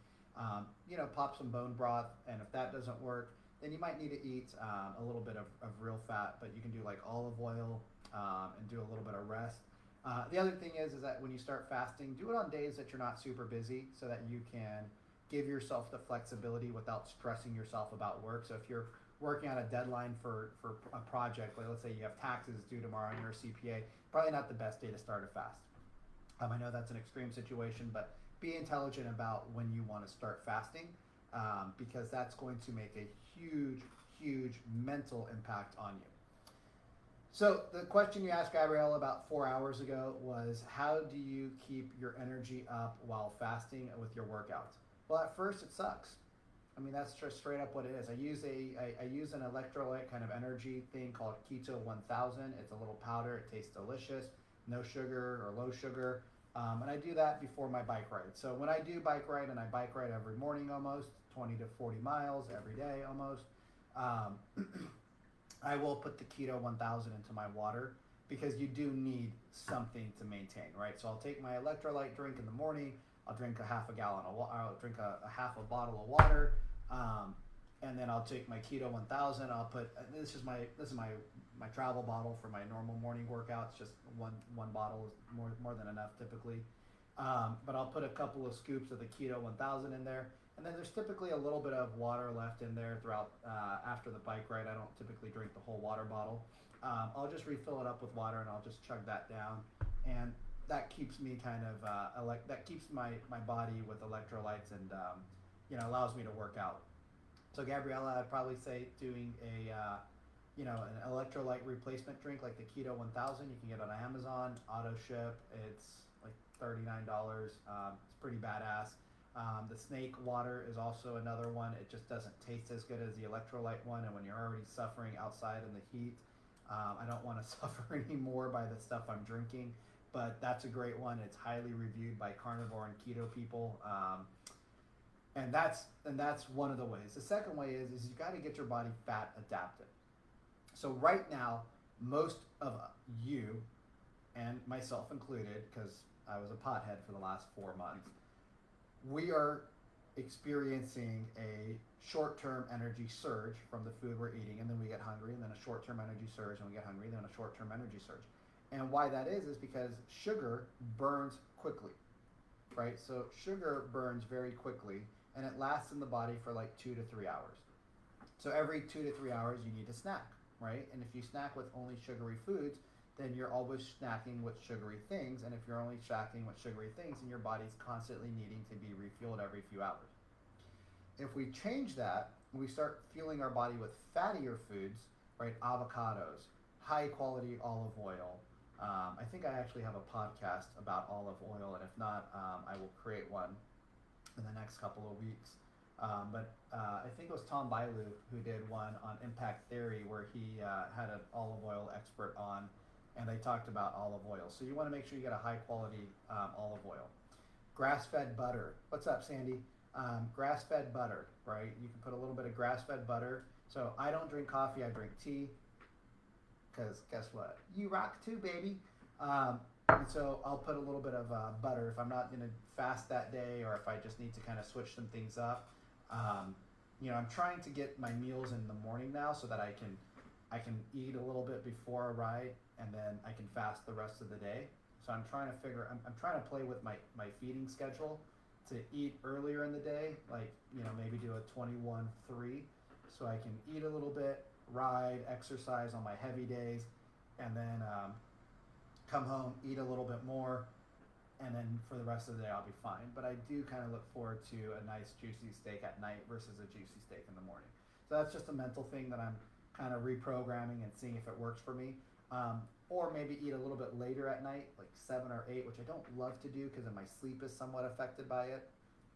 pop some bone broth. And if that doesn't work, then you might need to eat a little bit of real fat, but you can do like olive oil and do a little bit of rest. The other thing is that when you start fasting, do it on days that you're not super busy so that you can give yourself the flexibility without stressing yourself about work. So if you're working on a deadline for a project, like let's say you have taxes due tomorrow and you're a CPA, probably not the best day to start a fast. I know that's an extreme situation, but be intelligent about when you want to start fasting, because that's going to make a huge mental impact on you. So the question you asked Gabrielle about 4 hours ago was, how do you keep your energy up while fasting with your workouts? Well, at first it sucks. I mean, that's just straight up what it is. I use an electrolyte kind of energy thing called Keto 1000. It's a little powder. It tastes delicious. No sugar or low sugar. And I do that before my bike ride. So when I do bike ride, and I bike ride every morning almost, 20 to 40 miles every day almost, I will put the Keto 1000 into my water, because you do need something to maintain, right? So I'll take my electrolyte drink in the morning. I'll drink a half a gallon of water. I'll drink a half a bottle of water, and then I'll take my Keto 1000. I'll put this is my travel bottle for my normal morning workouts. Just one bottle is more than enough typically. But I'll put a couple of scoops of the Keto 1000 in there. And then there's typically a little bit of water left in there throughout after the bike ride. I don't typically drink the whole water bottle. I'll just refill it up with water, and I'll just chug that down. And that keeps me kind of that keeps my body with electrolytes, and allows me to work out. So Gabriella, I'd probably say doing an electrolyte replacement drink like the Keto 1000. You can get it on Amazon, auto ship. It's like $39. It's pretty badass. The snake water is also another one. It just doesn't taste as good as the electrolyte one, and when you're already suffering outside in the heat, I don't want to suffer anymore by the stuff I'm drinking. But that's a great one. It's highly reviewed by carnivore and keto people, and that's one of the ways. The second way is you got to get your body fat adapted. So right now, most of you, and myself included, because I was a pothead for the last 4 months, we are experiencing a short-term energy surge from the food we're eating, and then we get hungry, and then a short-term energy surge, and we get hungry, then a short-term energy surge. And why that is because sugar burns quickly, right? So sugar burns very quickly, and it lasts in the body for like 2 to 3 hours. So every 2 to 3 hours, you need a snack, right? And if you snack with only sugary foods, then you're always snacking with sugary things. And if you're only snacking with sugary things, then your body's constantly needing to be refueled every few hours. If we change that, we start fueling our body with fattier foods, right? Avocados, high quality olive oil. I think I actually have a podcast about olive oil, and if not, I will create one in the next couple of weeks. But I think it was Tom Bailu who did one on impact theory, where he had an olive oil expert on, and they talked about olive oil. So you want to make sure you get a high quality olive oil. Grass-fed butter. What's up, Sandy? Grass-fed butter, right? You can put a little bit of grass-fed butter. So I don't drink coffee, I drink tea. Because guess what? You rock too, baby. And so I'll put a little bit of butter if I'm not going to fast that day, or if I just need to kind of switch some things up. I'm trying to get my meals in the morning now so that I can eat a little bit before a ride, and then I can fast the rest of the day. So I'm trying to play with my feeding schedule to eat earlier in the day, like, maybe do a 21-3, so I can eat a little bit, ride, exercise on my heavy days, and then come home, eat a little bit more, and then for the rest of the day I'll be fine. But I do kind of look forward to a nice juicy steak at night versus a juicy steak in the morning. So that's just a mental thing that I'm kind of reprogramming and seeing if it works for me. Or maybe eat a little bit later at night, like 7 or 8, which I don't love to do because my sleep is somewhat affected by it.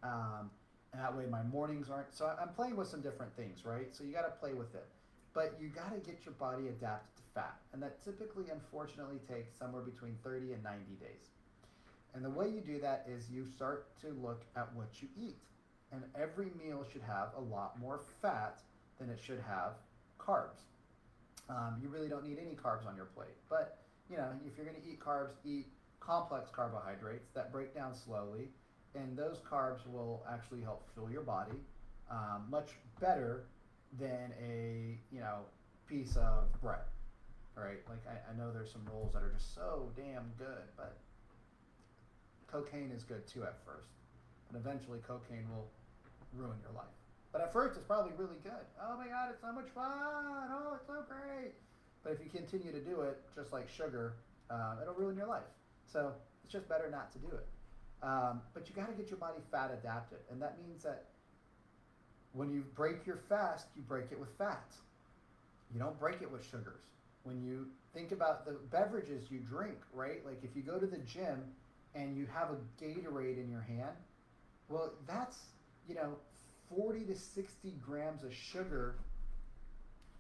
And that way my mornings aren't. So I'm playing with some different things, right? So you got to play with it. But you got to get your body adapted to fat. And that typically, unfortunately, takes somewhere between 30 and 90 days. And the way you do that is you start to look at what you eat. And every meal should have a lot more fat than it should have carbs. You really don't need any carbs on your plate. But, if you're going to eat carbs, eat complex carbohydrates that break down slowly. And those carbs will actually help fuel your body much better than a piece of bread. All right, like I know there's some rolls that are just so damn good, but cocaine is good too at first, but eventually cocaine will ruin your life. But at first, it's probably really good. Oh my God, it's so much fun. Oh, it's so great. But if you continue to do it, just like sugar, it'll ruin your life. So it's just better not to do it. But you got to get your body fat adapted. And that means that when you break your fast, you break it with fats. You don't break it with sugars. When you think about the beverages you drink, right? Like if you go to the gym and you have a Gatorade in your hand, well, that's, 40 to 60 grams of sugar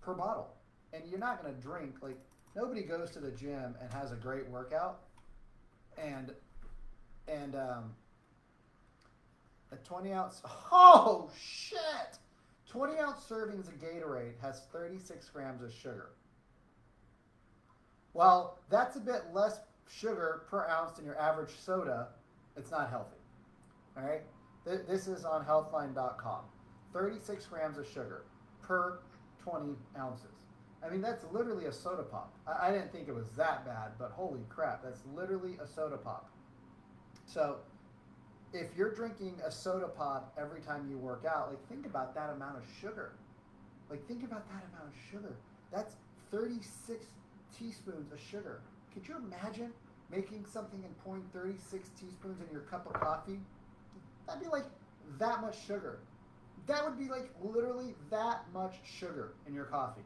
per bottle. And you're not going to drink, like, nobody goes to the gym and has a great workout and a 20 ounce, oh shit! 20 ounce servings of Gatorade has 36 grams of sugar. Well, that's a bit less sugar per ounce than your average soda. It's not healthy. All right? This is on healthline.com. 36 grams of sugar per 20 ounces. I mean, that's literally a soda pop. I didn't think it was that bad, but holy crap, that's literally a soda pop. So if you're drinking a soda pop every time you work out, like think about that amount of sugar. Like think about that amount of sugar. That's 36 teaspoons of sugar. Could you imagine making something and pouring 36 teaspoons in your cup of coffee? That'd be like that much sugar. That would be like literally that much sugar in your coffee.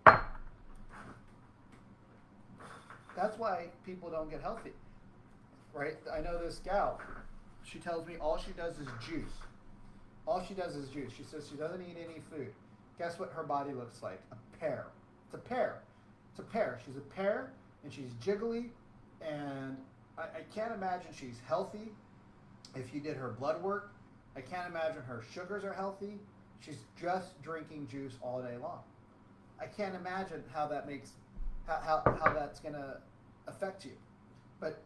That's why people don't get healthy, right? I know this gal. She tells me all she does is juice. All she does is juice. She says she doesn't eat any food. Guess what her body looks like? A pear. It's a pear. It's a pear. She's a pear, and she's jiggly, and I can't imagine she's healthy. If you did her blood work, I can't imagine her sugars are healthy. She's just drinking juice all day long. I can't imagine how that makes, how that's going to affect you. But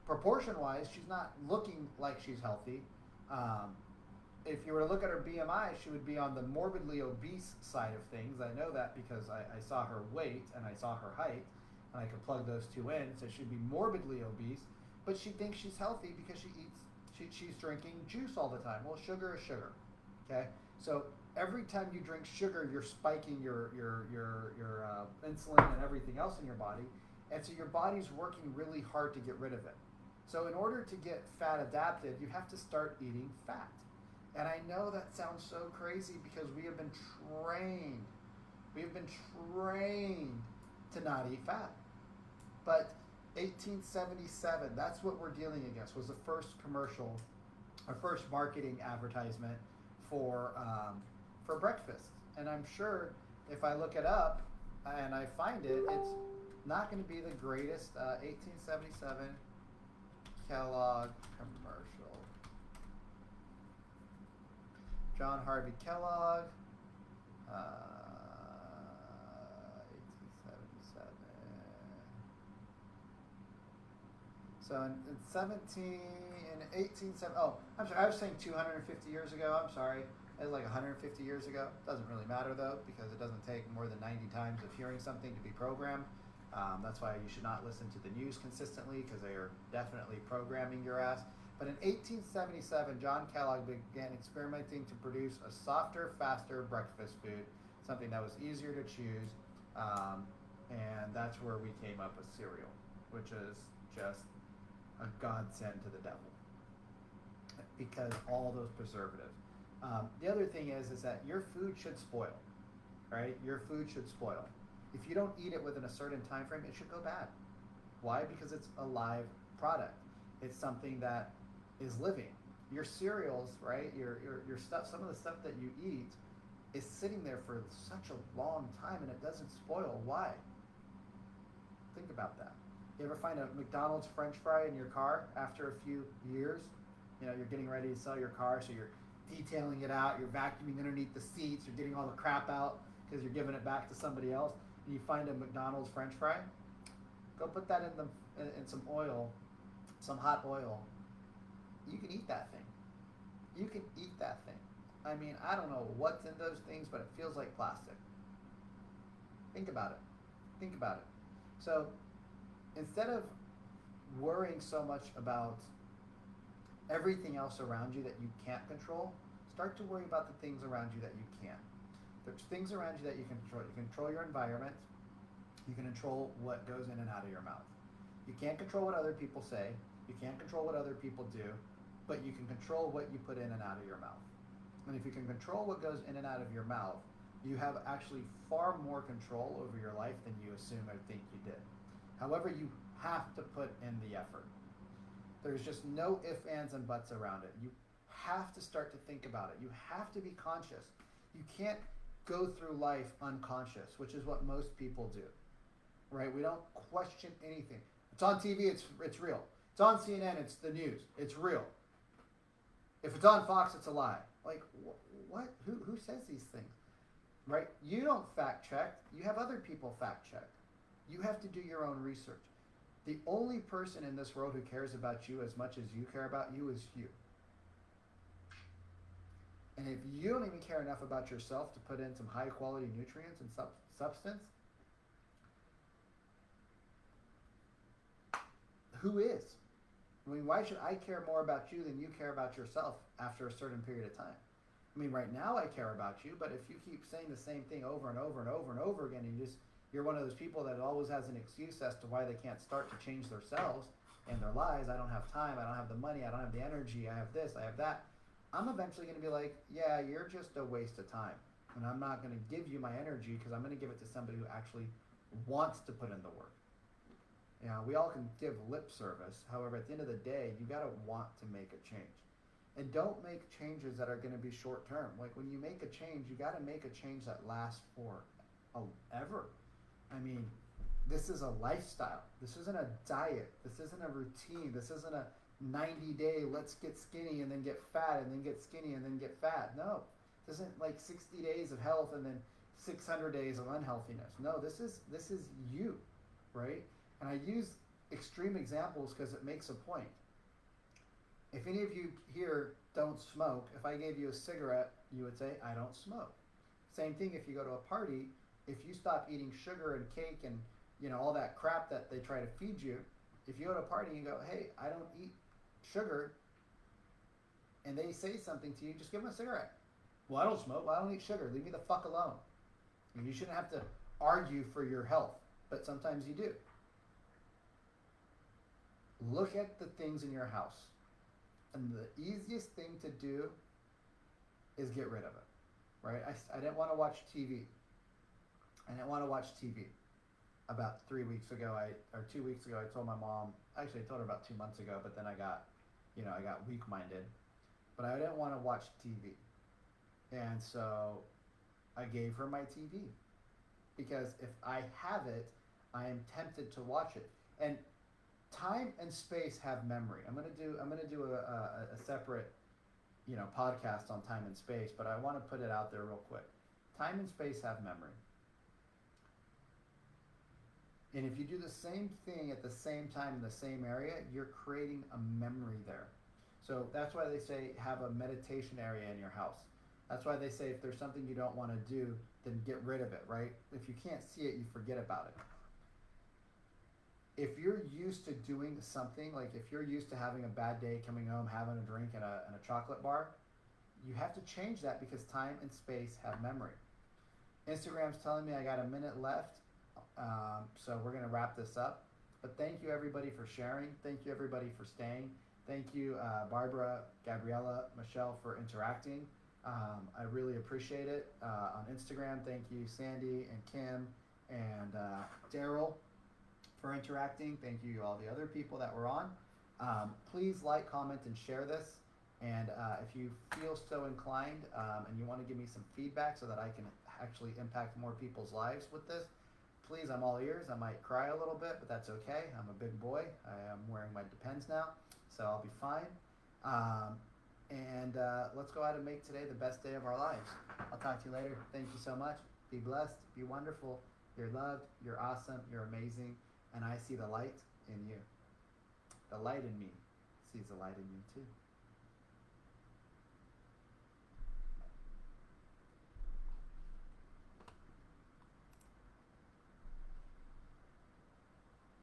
proportion-wise, she's not looking like she's healthy. If you were to look at her BMI, she would be on the morbidly obese side of things. I know that because I saw her weight and I saw her height, and I could plug those two in. So she'd be morbidly obese, but she thinks she's healthy because she's drinking juice all the time. Well, sugar is sugar, okay? So every time you drink sugar, you're spiking your insulin and everything else in your body, and so your body's working really hard to get rid of it. So in order to get fat adapted, you have to start eating fat. And I know that sounds so crazy because we have been trained to not eat fat. But 1877, that's what we're dealing against, was the first commercial, or first marketing advertisement for breakfast. And I'm sure if I look it up and I find it, it's not going to be the greatest. 1877 Kellogg commercial. John Harvey Kellogg, 1877. So in 1870, oh, I'm sorry, I was saying 250 years ago. I'm sorry. It was like 150 years ago. Doesn't really matter though, because it doesn't take more than 90 times of hearing something to be programmed. That's why you should not listen to the news consistently, because they are definitely programming your ass. But in 1877, John Kellogg began experimenting to produce a softer, faster breakfast food, something that was easier to choose, and that's where we came up with cereal, which is just a godsend to the devil, because all those preservatives. The other thing is that your food should spoil, right? Your food should spoil. If you don't eat it within a certain time frame, it should go bad. Why? Because it's a live product. It's something that is living. Your cereals, right? Your stuff, some of the stuff that you eat is sitting there for such a long time and it doesn't spoil. Why? Think about that. You ever find a McDonald's French fry in your car after a few years? You're getting ready to sell your car, so you're detailing it out, you're vacuuming underneath the seats, you're getting all the crap out because you're giving it back to somebody else, and you find a McDonald's French fry. Go put that in some oil, some hot oil. You can eat that thing. You can eat that thing. I mean, I don't know what's in those things, but it feels like plastic. Think about it. Think about it. So instead of worrying so much about everything else around you that you can't control, start to worry about the things around you that you can. There's things around you that you can control. You can control your environment. You can control what goes in and out of your mouth. You can't control what other people say. You can't control what other people do, but you can control what you put in and out of your mouth. And if you can control what goes in and out of your mouth, you have actually far more control over your life than you assume or think you did. However, you have to put in the effort. There's just no ifs, ands, and buts around it. You have to start to think about it. You have to be conscious. You can't go through life unconscious, which is what most people do, right? We don't question anything. It's on TV, it's real. It's on CNN, it's the news. It's real. If it's on Fox, it's a lie. Like, what? Who says these things? Right? You don't fact check. You have other people fact check. You have to do your own research. The only person in this world who cares about you as much as you care about you is you. And if you don't even care enough about yourself to put in some high quality nutrients and substance, who is? I mean, why should I care more about you than you care about yourself after a certain period of time? I mean, right now I care about you, but if you keep saying the same thing over and over and over and over again, and you're one of those people that always has an excuse as to why they can't start to change themselves and their lives. I don't have time, I don't have the money, I don't have the energy, I have this, I have that. I'm eventually going to be like, yeah, you're just a waste of time. And I'm not going to give you my energy because I'm going to give it to somebody who actually wants to put in the work. You know, we all can give lip service. However, at the end of the day, you got to want to make a change. And don't make changes that are going to be short term. Like when you make a change, you got to make a change that lasts for ever. I mean, this is a lifestyle. This isn't a diet. This isn't a routine. This isn't a 90-day let's get skinny and then get fat and then get skinny and then get fat. No, this isn't like 60 days of health and then 600 days of unhealthiness. No, this is you, right? And I use extreme examples because it makes a point. If any of you here don't smoke, if I gave you a cigarette, you would say, I don't smoke. Same thing if you go to a party, if you stop eating sugar and cake and all that crap that they try to feed you, if you go to a party and you go, hey, I don't eat sugar, and they say something to you, just give them a cigarette. Well, I don't smoke. Well, I don't eat sugar. Leave me the fuck alone. And you shouldn't have to argue for your health, but sometimes you do. Look at the things in your house. And the easiest thing to do is get rid of it, right? I didn't want to watch TV. I didn't want to watch TV. About 3 weeks ago, or 2 weeks ago, I told my mom, actually I told her about 2 months ago, but then I got weak-minded. But I didn't want to watch TV. And so I gave her my TV. Because if I have it, I am tempted to watch it. And time and space have memory. I'm gonna do a separate, podcast on time and space, but I want to put it out there real quick. Time and space have memory. And if you do the same thing at the same time in the same area, you're creating a memory there. So that's why they say have a meditation area in your house. That's why they say if there's something you don't want to do, then get rid of it, right? If you can't see it, you forget about it. If you're used to doing something, like if you're used to having a bad day, coming home, having a drink and a chocolate bar, you have to change that because time and space have memory. Instagram's telling me I got a minute left. So we're going to wrap this up. But thank you, everybody, for sharing. Thank you, everybody, for staying. Thank you, Barbara, Gabriella, Michelle, for interacting. I really appreciate it. On Instagram, thank you, Sandy and Kim and Daryl, for interacting. Thank you, all the other people that were on. Please like, comment, and share this. And if you feel so inclined and you want to give me some feedback so that I can actually impact more people's lives with this, please, I'm all ears. I might cry a little bit, but that's okay. I'm a big boy. I am wearing my Depends now, so I'll be fine. And let's go out and make today the best day of our lives. I'll talk to you later. Thank you so much. Be blessed. Be wonderful. You're loved. You're awesome. You're amazing. And I see the light in you. The light in me sees the light in you too.